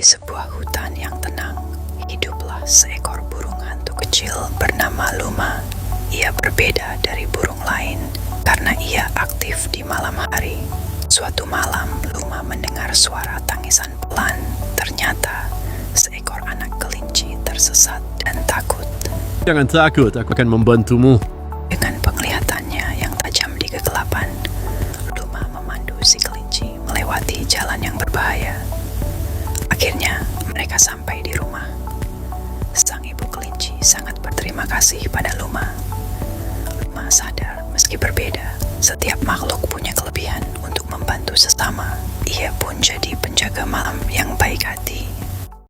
Di sebuah hutan yang tenang, hiduplah seekor burung hantu kecil bernama Luma. Ia berbeda dari burung lain karena ia aktif di malam hari. Suatu malam, Luma mendengar suara tangisan pelan. Ternyata, seekor anak kelinci tersesat dan takut. Jangan takut, aku akan membantumu. Dengan penglihatannya yang tajam di kegelapan, Luma memandu si kelinci melewati jalan yang berbahaya. Akhirnya, mereka sampai di rumah. Sang ibu kelinci sangat berterima kasih pada Luma. Luma sadar meski berbeda, setiap makhluk punya kelebihan untuk membantu sesama. Ia pun jadi penjaga malam yang baik hati.